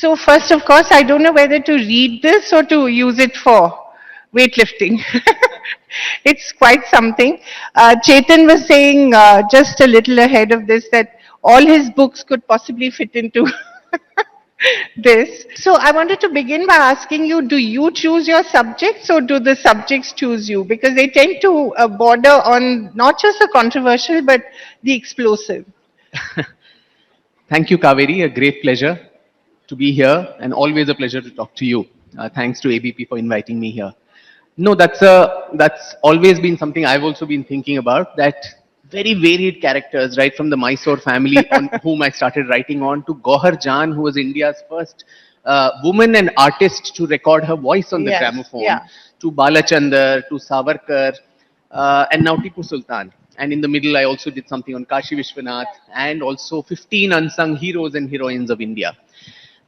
So first, of course, I don't know whether to read this or to use it for weightlifting. It's quite something. Chetan was saying just a little ahead of this that all his books could possibly fit into this. So I wanted to begin by asking you, do you choose your subjects or do the subjects choose you? Because they tend to border on not just the controversial but the explosive. Thank you, Kaveri. A great pleasure to be here and always a pleasure to talk to you. Thanks to ABP for inviting me here. No, that's always been something I've also been thinking about. That very varied characters, right from the Mysore family on whom I started writing on to Gohar Jan, who was India's first woman and artist to record her voice on the Yes, gramophone, yeah. to Balachandar, to Savarkar, and now Tipu Sultan. And in the middle, I also did something on Kashi Vishwanath and also 15 unsung heroes and heroines of India.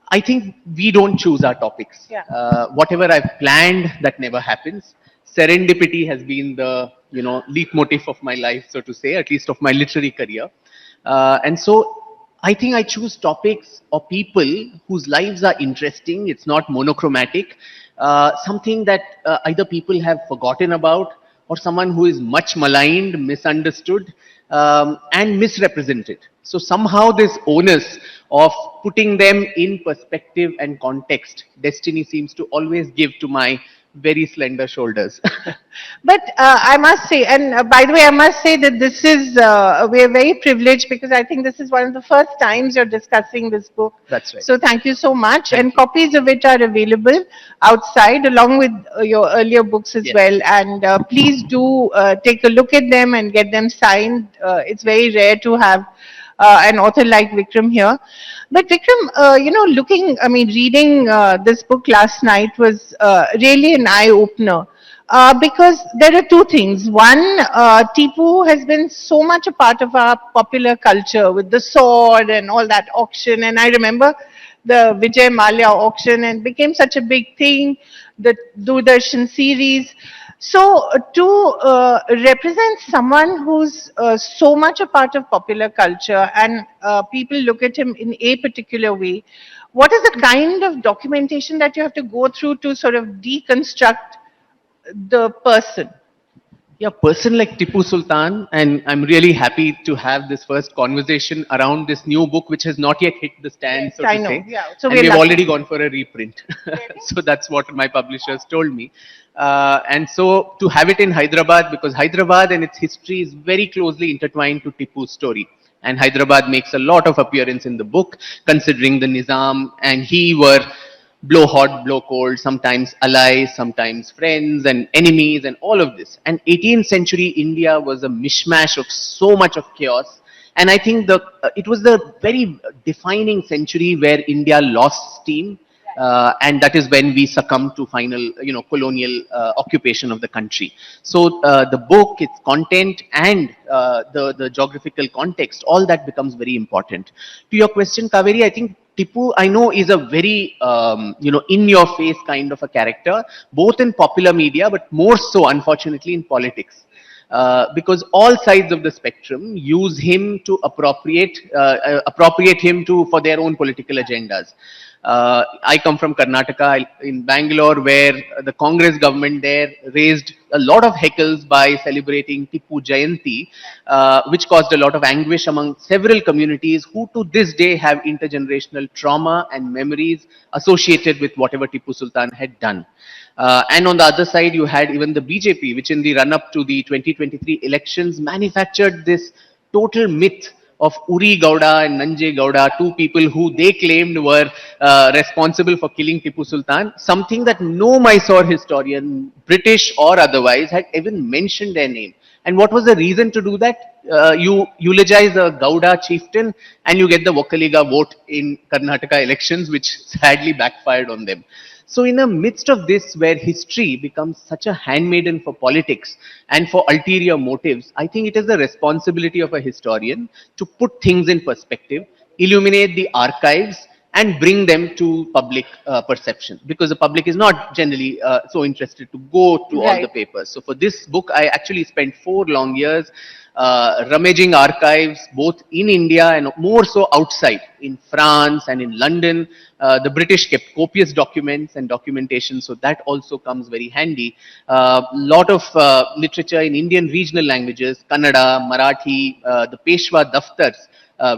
I think we don't choose our topics. Yeah. Whatever I've planned, that never happens. Serendipity has been the leitmotif of my life, so to say, at least of my literary career. And so I think I choose topics or people whose lives are interesting. It's not monochromatic. Something that either people have forgotten about or someone who is much maligned, misunderstood, and misrepresented. So somehow this onus of putting them in perspective and context, destiny seems to always give to my very slender shoulders. But I must say, and by the way, I must say that this is, we're very privileged because I think this is one of the first times you're discussing this book. That's right. So thank you so much. Thank And you. copies of it are available outside along with your earlier books as Yes. well. And please do take a look at them and get them signed. It's very rare to have an author like Vikram here. But Vikram, I mean, reading this book last night was really an eye opener. Because there are two things. One, Tipu has been so much a part of our popular culture with the sword and all that auction. And I remember the Vijay Mallya auction and became such a big thing, the Doordarshan series. So to represent someone who's so much a part of popular culture and people look at him in a particular way, what is the kind of documentation that you have to go through to sort of deconstruct the person? Yeah, person like Tipu Sultan, and I'm really happy to have this first conversation around this new book, which has not yet hit the stand, Yes, so I to know. say. Yeah. So And we're we've lucky. already gone for a reprint. So that's what my publishers told me. And so to have it in Hyderabad, because Hyderabad and its history is very closely intertwined to Tipu's story. And Hyderabad makes a lot of appearance in the book, considering the Nizam and he were blow hot, blow cold, sometimes allies, sometimes friends and enemies and all of this. And 18th century India was a mishmash of so much of chaos. And I think it was the very defining century where India lost steam. And that is when we succumbed to final, colonial occupation of the country. So the book, its content, and the geographical context, all that becomes very important. To your question, Kaveri, I think Tipu, I know, is a very, in your face kind of a character, both in popular media, but more so, unfortunately, in politics. Because all sides of the spectrum use him to appropriate him to for their own political agendas. I come from Karnataka in Bangalore, where the Congress government there raised a lot of heckles by celebrating Tipu Jayanti, which caused a lot of anguish among several communities who to this day have intergenerational trauma and memories associated with whatever Tipu Sultan had done. And on the other side, you had even the BJP, which in the run up to the 2023 elections manufactured this total myth of Uri Gowda and Nanje Gowda, two people who they claimed were responsible for killing Tipu Sultan, something that no Mysore historian, British or otherwise, had even mentioned their name. And what was the reason to do that? You eulogize a Gowda chieftain and you get the Vokkaliga vote in Karnataka elections, which sadly backfired on them. So, in the midst of this, where history becomes such a handmaiden for politics and for ulterior motives, I think it is the responsibility of a historian to put things in perspective, illuminate the archives, and bring them to public perception, because the public is not generally so interested to go to all the Right. papers. So for this book, I actually spent 4 long years rummaging archives both in India and more so outside, in France and in London. The British kept copious documents and documentation, so that also comes very handy. Lot of literature in Indian regional languages, Kannada, Marathi, the Peshwa daftars,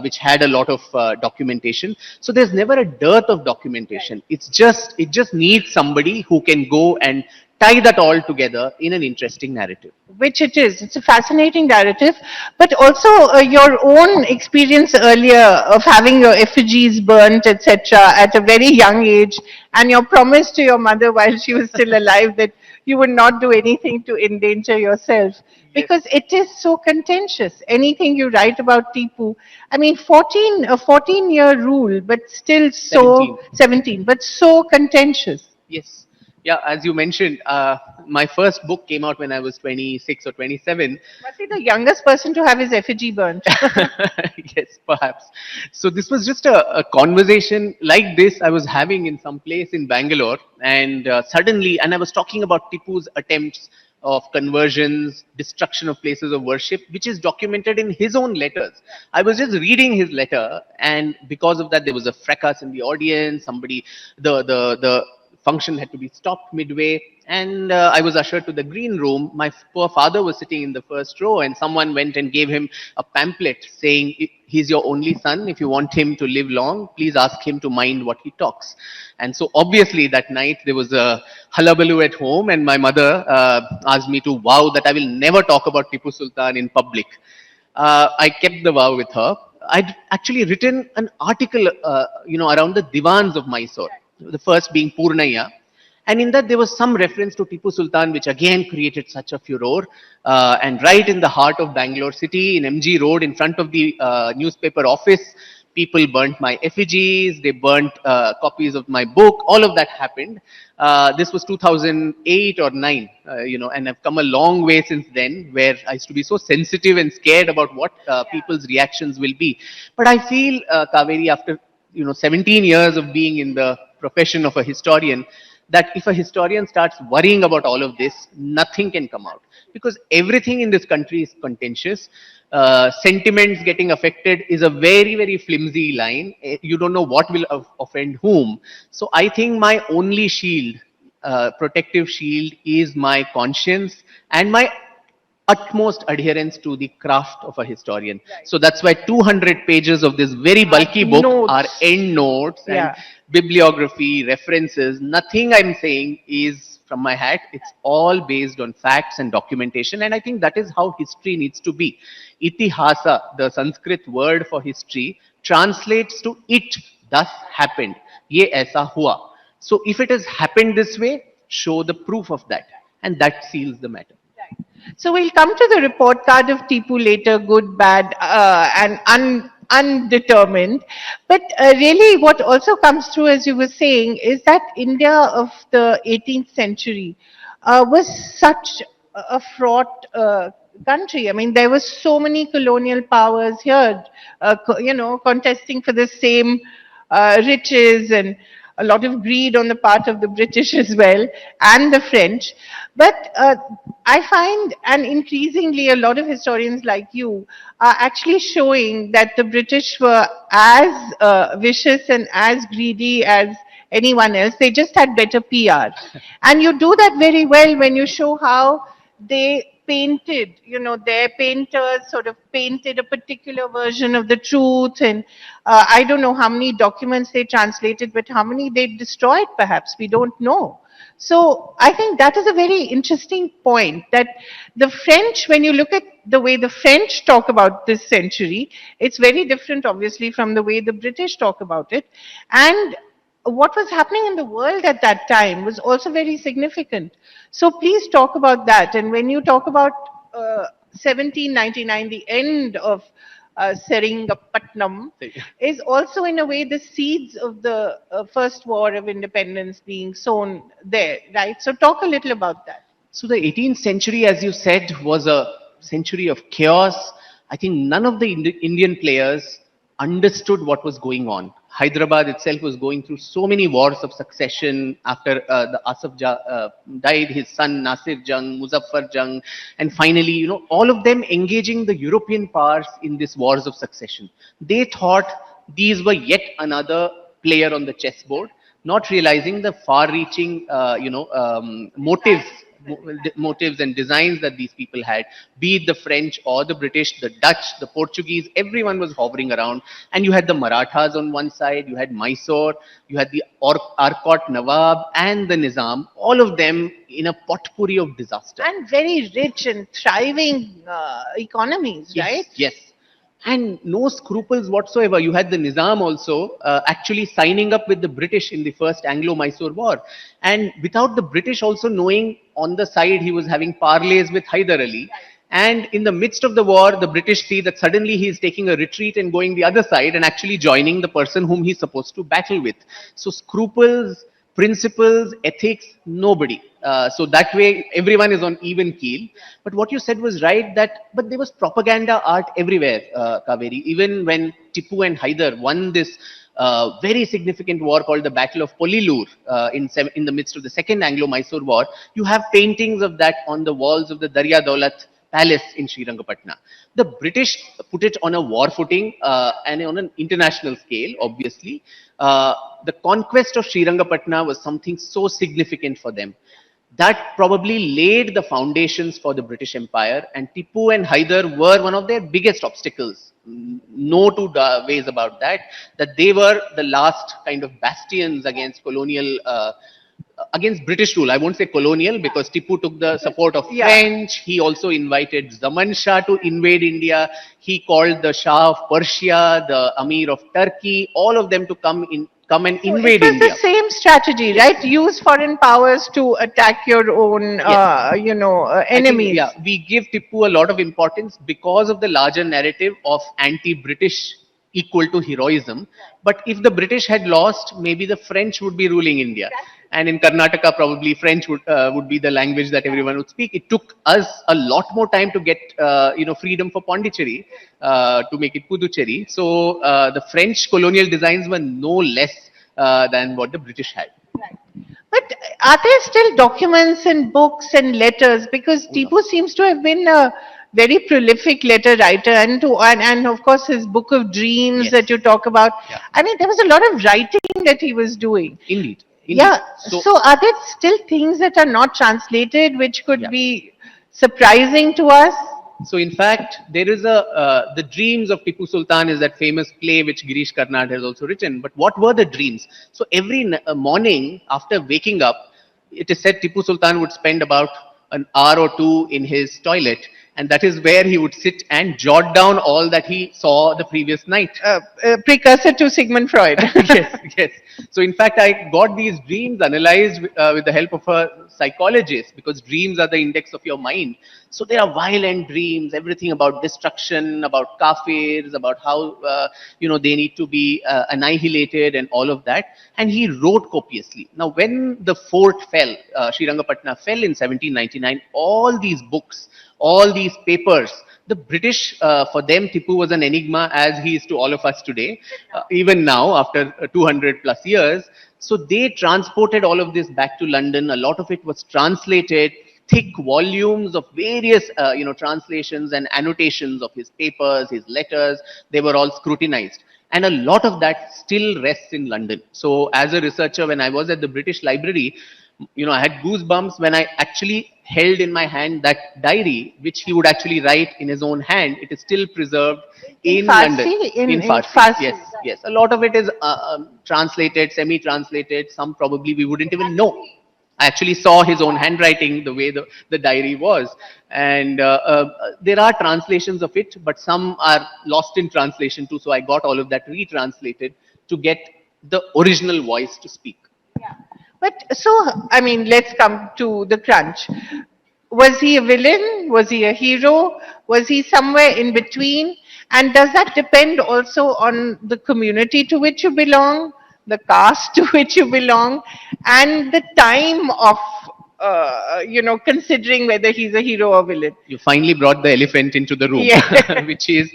which had a lot of documentation. So there's never a dearth of documentation. It just needs somebody who can go and tie that all together in an interesting narrative. Which it is. It's a fascinating narrative, but also your own experience earlier of having your effigies burnt, etc., at a very young age, and your promise to your mother while she was still alive that you would not do anything to endanger yourself. Yes. Because it is so contentious. Anything you write about Tipu, I mean, 14, a 14-year rule, but still 17. so, 17, but so contentious. Yes. Yeah, as you mentioned, my first book came out when I was 26 or 27. Must be the youngest person to have his effigy burnt. Yes, perhaps. So this was just a conversation like this I was having in some place in Bangalore, and suddenly, and I was talking about Tipu's attempts of conversions, destruction of places of worship, which is documented in his own letters. I was just reading his letter, and because of that, there was a fracas in the audience. Somebody, the function had to be stopped midway, and I was ushered to the green room. My poor father was sitting in the first row, and someone went and gave him a pamphlet saying, he's your only son. If you want him to live long, please ask him to mind what he talks. And so obviously that night there was a hullabaloo at home, and my mother asked me to vow that I will never talk about Tipu Sultan in public. I kept the vow with her. I'd actually written an article, around the divans of Mysore. The first being Purnaya, and in that there was some reference to Tipu Sultan, which again created such a furor. And right in the heart of Bangalore city, in MG Road, in front of the newspaper office, people burnt my effigies, they burnt copies of my book, all of that happened. This was 2008 or 9, and I've come a long way since then, where I used to be so sensitive and scared about what people's reactions will be. But I feel, Kaveri, after 17 years of being in the profession of a historian, that if a historian starts worrying about all of this, nothing can come out, because everything in this country is contentious. Sentiments getting affected is a very, very flimsy line. You don't know what will offend whom. So I think my only shield, protective shield, is my conscience and my utmost adherence to the craft of a historian. Right. So that's why 200 pages of this very bulky book are end notes and bibliography, references. Nothing I'm saying is from my hat. It's all based on facts and documentation. And I think that is how history needs to be. Itihasa, the Sanskrit word for history, translates to it thus happened. Ye aisa hua. So if it has happened this way, show the proof of that. And that seals the matter. So we'll come to the report card of Tipu later, good, bad, and undetermined. But really, what also comes through, as you were saying, is that India of the 18th century was such a fraught country. I mean, there were so many colonial powers here, contesting for the same riches, and a lot of greed on the part of the British as well, and the French. But I find, and increasingly a lot of historians like you are actually showing that the British were as vicious and as greedy as anyone else. They just had better PR. And you do that very well when you show how they painted, their painters sort of painted a particular version of the truth. And I don't know how many documents they translated, but how many they destroyed, perhaps. We don't know. So I think that is a very interesting point, that the French, when you look at the way the French talk about this century, it's very different, obviously, from the way the British talk about it. And what was happening in the world at that time was also very significant. So please talk about that. And when you talk about 1799, the end of Seringapatnam, is also in a way the seeds of the first war of independence being sown there, right? So talk a little about that. So the 18th century, as you said, was a century of chaos. I think none of the Indian players understood what was going on. Hyderabad itself was going through so many wars of succession after the Asaf died, his son Nasir Jung, Muzaffar Jung, and finally, all of them engaging the European powers in these wars of succession. They thought these were yet another player on the chessboard, not realizing the far-reaching, motives motives and designs that these people had, be it the French or the British, the Dutch, the Portuguese, everyone was hovering around. And you had the Marathas on one side, you had Mysore, you had the Arcot Nawab and the Nizam, all of them in a potpourri of disaster. And very rich and thriving economies, Yes, right? yes. And no scruples whatsoever. You had the Nizam also actually signing up with the British in the first Anglo-Mysore War. And without the British also knowing, on the side he was having parleys with Hyder Ali. And in the midst of the war, the British see that suddenly he is taking a retreat and going the other side and actually joining the person whom he's supposed to battle with. So scruples, principles, ethics, nobody. So that way, everyone is on even keel. But what you said was right, that but there was propaganda art everywhere, Kaveri. Even when Tipu and Hyder won this very significant war called the Battle of Polilur in the midst of the Second Anglo-Mysore War, you have paintings of that on the walls of the Darya Daulat Palace in Srirangapatna. The British put it on a war footing and on an international scale, obviously. The conquest of Srirangapatna was something so significant for them. That probably laid the foundations for the British Empire, and Tipu and Hyder were one of their biggest obstacles. No two ways about that, that they were the last kind of bastions against colonial against British rule. I won't say colonial because Tipu took the support of French. He also invited Zaman Shah to invade India. He called the Shah of Persia, the Amir of Turkey, all of them to come and So invade it was India. the same strategy, right? Use foreign powers to attack your own, Yes. I think, enemies. yeah, we give Tipu a lot of importance because of the larger narrative of anti-British equal to heroism. But if the British had lost, maybe the French would be ruling India. And in Karnataka, probably French would be the language that everyone would speak. It took us a lot more time to get freedom for Pondicherry to make it Puducherry. So the French colonial designs were no less than what the British had. But are there still documents and books and letters? Because Oh, no. Tipu seems to have been a very prolific letter writer, and of course his book of dreams Yes. that you talk about. Yeah. I mean, there was a lot of writing that he was doing. Indeed. Indeed. Yeah. So, So are there still things that are not translated, which could yeah. be surprising to us? So in fact, there is the dreams of Tipu Sultan is that famous play which Girish Karnad has also written. But what were the dreams? So every morning after waking up, it is said Tipu Sultan would spend about an hour or two in his toilet, and that is where he would sit and jot down all that he saw the previous night. Precursor to Sigmund Freud. Yes, yes. So in fact, I got these dreams analyzed with the help of a psychologist, because dreams are the index of your mind. So there are violent dreams, everything about destruction, about kafirs, about how they need to be annihilated and all of that. And he wrote copiously. Now, when the fort fell, Srirangapatna fell in 1799, all these books, all these papers, the British, for them, Tipu was an enigma, as he is to all of us today, even now, after 200 plus years. So they transported all of this back to London. A lot of it was translated, thick volumes of various, translations and annotations of his papers, his letters. They were all scrutinized. And a lot of that still rests in London. So as a researcher, when I was at the British Library, I had goosebumps when I actually held in my hand that diary, which he would actually write in his own hand. It is still preserved in London. Farsi? In Farsi. Farsi. Yes, yes. A lot of it is translated, semi-translated. Some probably we wouldn't even know. I actually saw his own handwriting, the way the diary was. And there are translations of it, but some are lost in translation too. So I got all of that retranslated to get the original voice to speak. But so, I mean, let's come to the crunch. Was he a villain? Was he a hero? Was he somewhere in between? And does that depend also on the community to which you belong, the caste to which you belong, and the time of, considering whether he's a hero or villain? You finally brought the elephant into the room, Yeah. which is,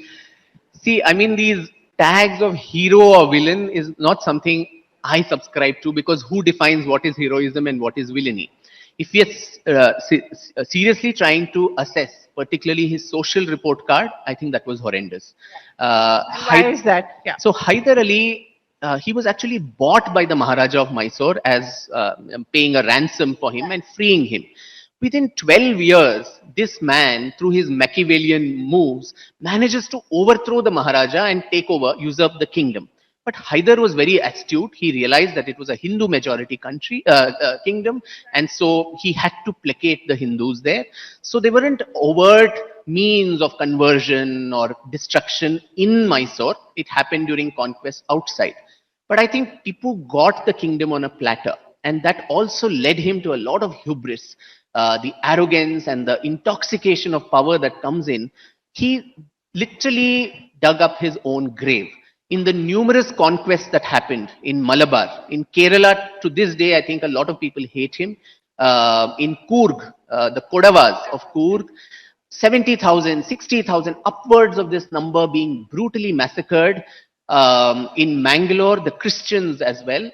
see, I mean, these tags of hero or villain is not something I subscribe to, because who defines what is heroism and what is villainy? If we are seriously trying to assess, particularly his social report card, I think that was horrendous. And why is that? Yeah. So Hyder Ali, he was actually bought by the Maharaja of Mysore as paying a ransom for him and freeing him. Within 12 years, this man, through his Machiavellian moves, manages to overthrow the Maharaja and take over, usurp the kingdom. But Hyder was very astute. He realized that it was a Hindu majority kingdom, and so he had to placate the Hindus there. So they weren't overt means of conversion or destruction in Mysore. It happened during conquest outside. But I think Tipu got the kingdom on a platter, and that also led him to a lot of hubris, the arrogance and the intoxication of power that comes in. He literally dug up his own grave. In the numerous conquests that happened in Malabar, in Kerala, to this day, I think a lot of people hate him. In Coorg, the Kodavas of Coorg, 70,000, 60,000, upwards of this number being brutally massacred. In Mangalore, the Christians as well.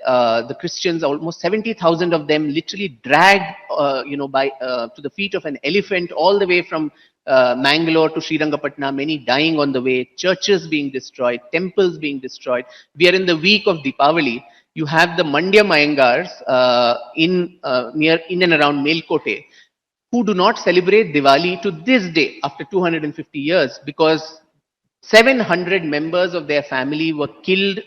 The Christians, almost 70,000 of them, literally dragged, by to the feet of an elephant, all the way from Mangalore to Srirangapatna. Many dying on the way. Churches being destroyed, temples being destroyed. We are in the week of Deepavali. You have the Mandya Mayangars in and around Melkote, who do not celebrate Diwali to this day after 250 years, because 700 members of their family were killed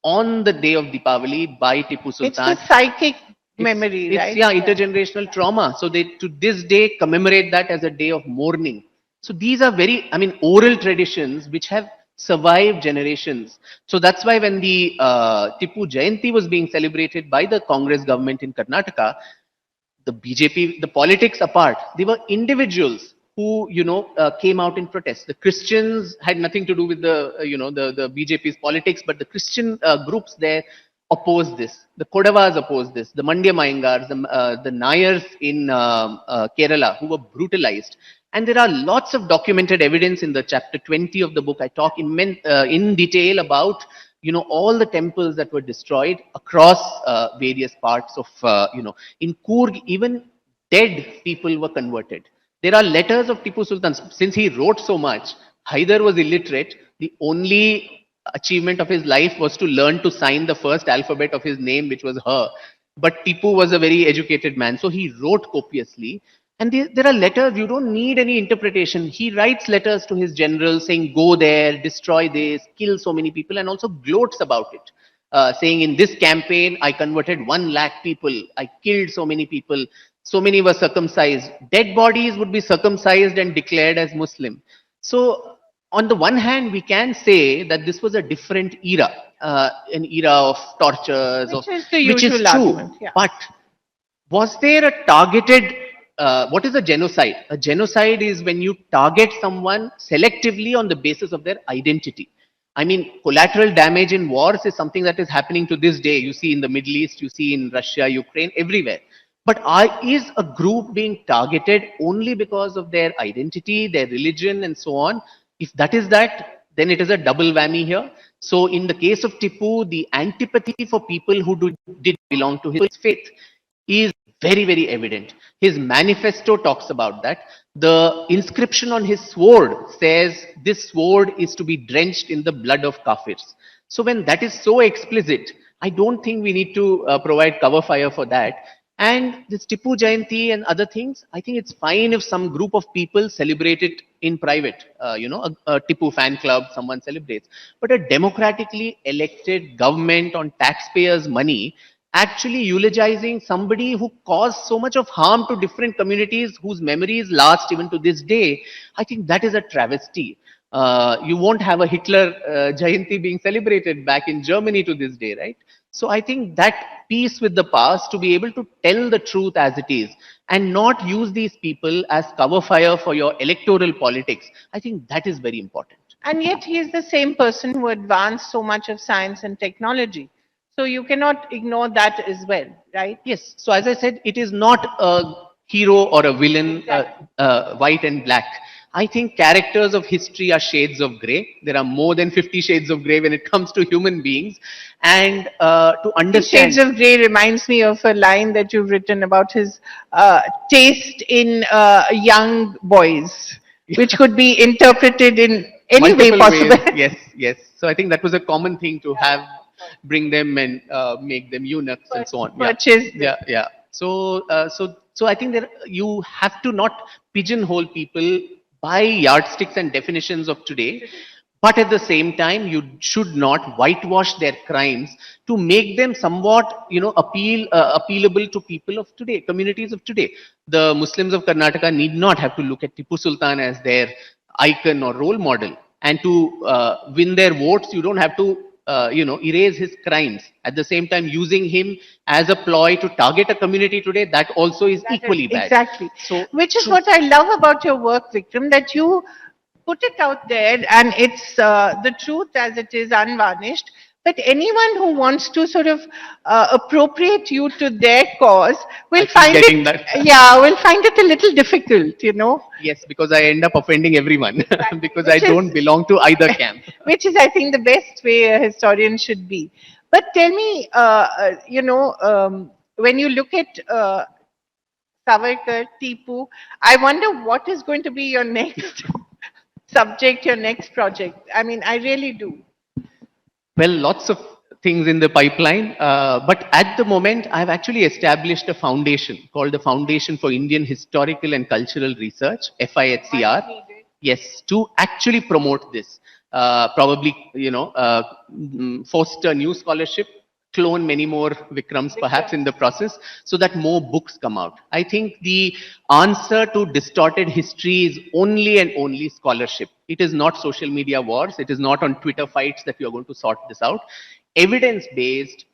on the day of Deepavali by Tipu It's Sultan. the psychic memory, right? Yeah, intergenerational trauma. So they to this day commemorate that as a day of mourning. So these are very, I mean, oral traditions which have survived generations. So that's why when the Tipu Jayanti was being celebrated by the Congress government in Karnataka, the BJP, the politics apart, they were individuals who, came out in protest. The Christians had nothing to do with the BJP's politics, but the Christian groups there opposed this. The Kodavas opposed this. The Mandya Mayangars, the Nayars in Kerala, who were brutalized. And there are lots of documented evidence in the chapter 20 of the book. I talk in detail about all the temples that were destroyed across various parts of in Coorg. Even dead people were converted. There are letters of Tipu Sultan. Since he wrote so much, Hyder was illiterate. The only achievement of his life was to learn to sign the first alphabet of his name, which was her. But Tipu was a very educated man, so he wrote copiously. And there are letters, you don't need any interpretation. He writes letters to his generals saying, go there, destroy this, kill so many people, and also gloats about it. Saying, in this campaign, I converted 1 lakh people, I killed so many people, so many were circumcised. Dead bodies would be circumcised and declared as Muslim. So, on the one hand, we can say that this was a different era, an era of tortures, Which is true. Argument, yeah. But was there a targeted what is a genocide? A genocide is when you target someone selectively on the basis of their identity. I mean, collateral damage in wars is something that is happening to this day. You see in the Middle East, you see in Russia, Ukraine, everywhere. But is a group being targeted only because of their identity, their religion, and so on? If that is that, then it is a double whammy here. So in the case of Tipu, the antipathy for people who did belong to his faith is very, very evident. His manifesto talks about that. The inscription on his sword says, this sword is to be drenched in the blood of kafirs. So when that is so explicit, I don't think we need to provide cover fire for that. And this Tipu Jayanti and other things, I think it's fine if some group of people celebrate it in private. A Tipu fan club, someone celebrates. But a democratically elected government on taxpayers' money actually eulogizing somebody who caused so much of harm to different communities whose memories last even to this day, I think that is a travesty. You won't have a Hitler Jayanti being celebrated back in Germany to this day, right? So I think that peace with the past, to be able to tell the truth as it is and not use these people as cover fire for your electoral politics, I think that is very important. And yet he is the same person who advanced so much of science and technology. So you cannot ignore that as well, right? Yes. So as I said, it is not a hero or a villain, white and black. I think characters of history are shades of gray. There are more than 50 shades of gray when it comes to human beings. And to 50 Shades understand, of Grey reminds me of a line that you've written about his taste in young boys, which could be interpreted in any way multiple possible. ways, yes, yes. So I think that was a common thing to have, bring them and make them eunuchs and so on. Yeah, Purchase them. yeah. So I think that you have to not pigeonhole people by yardsticks and definitions of today, but at the same time you should not whitewash their crimes to make them somewhat, appealable to people of today, communities of today. The Muslims of Karnataka need not have to look at Tipu Sultan as their icon or role model, and to win their votes you don't have to erase his crimes. At the same time, using him as a ploy to target a community today, that also is equally bad. Exactly. So Which is true. what I love about your work, Vikram, that you put it out there and it's the truth as it is, unvarnished. But anyone who wants to sort of appropriate you to their cause I will keep find getting it, that. yeah, will find it a little difficult, you know. Yes, because I end up offending everyone because I Which is don't belong to either camp. which is, I think, the best way a historian should be. But tell me, when you look at Savarkar, Tipu, I wonder what is going to be your next subject, your next project. I mean, I really do. Well, lots of things in the pipeline, but at the moment, I've actually established a foundation called the Foundation for Indian Historical and Cultural Research, FIHCR. Yes, to actually promote this, probably foster new scholarship, clone many more Vikrams perhaps in the process, so that more books come out. I think the answer to distorted history is only and only scholarship. It is not social media wars. It is not on Twitter fights that you are going to sort this out. Evidence based,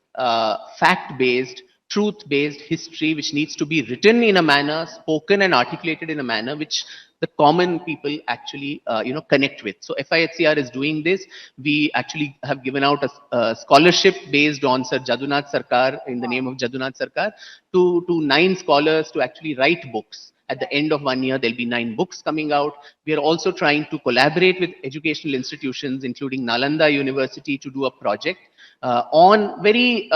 fact based, truth based history, which needs to be written in a manner, spoken and articulated in a manner which the common people actually connect with. So FIHCR is doing this. We actually have given out a scholarship based on Sir Jadunath Sarkar, in the name of Jadunath Sarkar, to 9 scholars to actually write books. At the end of 1 year, there'll be 9 books coming out. We are also trying to collaborate with educational institutions, including Nalanda University, to do a project on very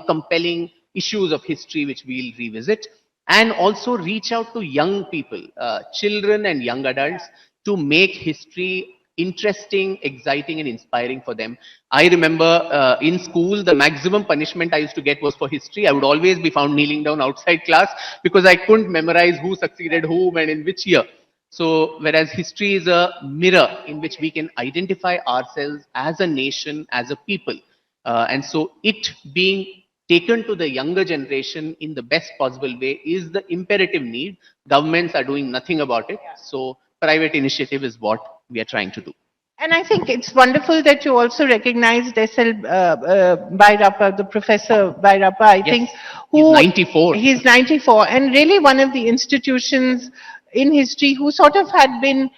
compelling issues of history, which we'll revisit, and also reach out to young people, children and young adults, to make history interesting, exciting, and inspiring for them. I remember in school, the maximum punishment I used to get was for history. I would always be found kneeling down outside class because I couldn't memorize who succeeded whom and in which year. So, whereas history is a mirror in which we can identify ourselves as a nation, as a people. And so, it being taken to the younger generation in the best possible way is the imperative need. Governments are doing nothing about it. So, private initiative is what we are trying to do. And I think it's wonderful that you also recognized SL Bhairappa, the Professor Bhairappa, I Yes, think, he's who 94. he's 94, and really one of the institutions in history who sort of had been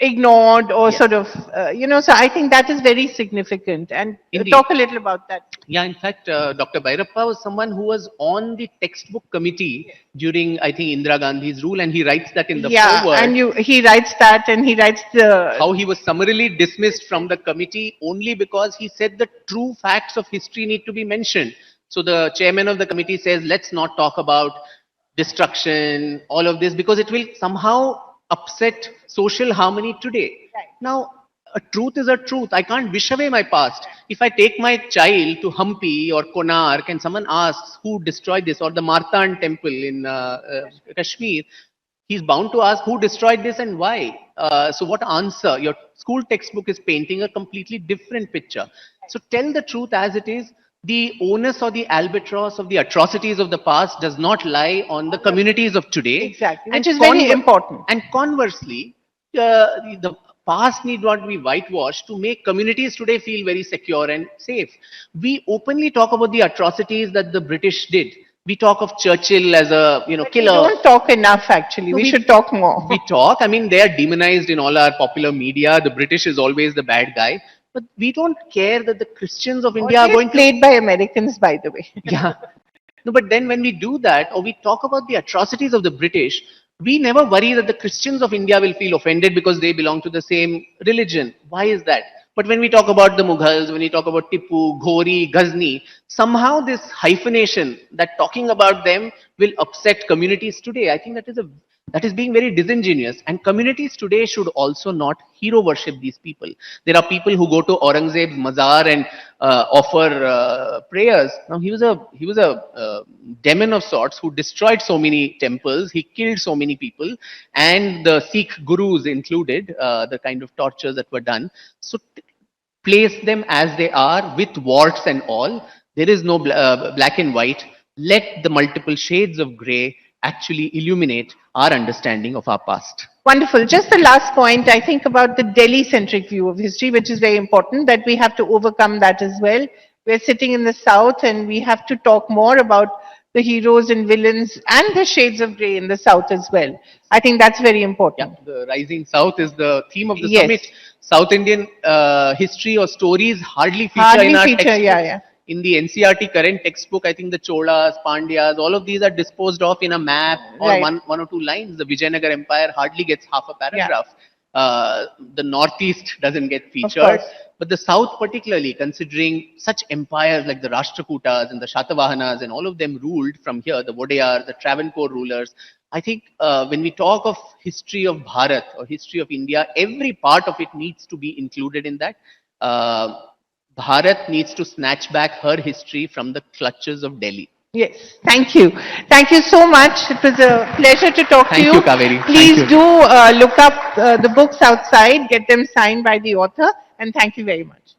ignored or Yes, sort of, so I think that is very significant. And indeed. talk a little about that. Yeah, in fact, Dr. Bhairappa was someone who was on the textbook committee during, I think, Indira Gandhi's rule, and he writes that in the Yeah, foreword, and he writes that, and he writes the how he was summarily dismissed from the committee only because he said the true facts of history need to be mentioned. So the chairman of the committee says, let's not talk about destruction, all of this, because it will somehow upset social harmony today. Now, a truth is a truth. I can't wish away my past. If I take my child to Hampi or Konark and someone asks who destroyed this, or the Martan temple in Kashmir, he's bound to ask who destroyed this and why. So, what answer? Your school textbook is painting a completely different picture. So, tell the truth as it is. The onus or the albatross of the atrocities of the past does not lie on the communities of today. exactly, And which is very important. And conversely, the past need not be whitewashed to make communities today feel very secure and safe. We openly talk about the atrocities that the British did. We talk of Churchill as a But we killer. don't talk enough, actually. No, We should talk more. we talk. I mean, they are demonized in all our popular media. The British is always the bad guy. But we don't care that the Christians of India are Always going to. played by Americans, by the way. Yeah. No, but then when we do that, or we talk about the atrocities of the British, we never worry that the Christians of India will feel offended because they belong to the same religion. Why is that? But when we talk about the Mughals, when we talk about Tipu, Ghori, Ghazni, somehow this hyphenation that talking about them will upset communities today. I think that is being very disingenuous. And communities today should also not hero worship these people. There are people who go to Aurangzeb's mazar and offer prayers. Now he was a demon of sorts who destroyed so many temples. He killed so many people, and the Sikh gurus included the kind of tortures that were done. So place them as they are with warts and all. There is no black and white. Let the multiple shades of gray actually illuminate our understanding of our past. Wonderful. Just the last point, I think about the Delhi centric view of history, which is very important, that we have to overcome that as well. We're sitting in the South and we have to talk more about the heroes and villains and the shades of grey in the South as well. I think that's very Yeah, important. the Rising South is the theme of the Yes. summit. South Indian history or stories hardly feature in Hardly our feature, yeah, textbooks. yeah. In the NCRT current textbook, I think the Cholas, Pandyas, all of these are disposed of in a map or Right. one or two lines. The Vijayanagar Empire hardly gets half a Yeah. paragraph. The Northeast doesn't get Of featured, course. but the South, particularly considering such empires like the Rashtrakutas and the Shatavahanas and all of them ruled from here, the Vodeyar, the Travancore rulers. I think when we talk of history of Bharat or history of India, every part of it needs to be included in that. Uh, Bharat needs to snatch back her history from the clutches of Delhi. Yes, thank you. Thank you so much. It was a pleasure to talk to Thank you. you, Kaveri. Thank Please you. do look up the books outside, get them signed by the author, and thank you very much.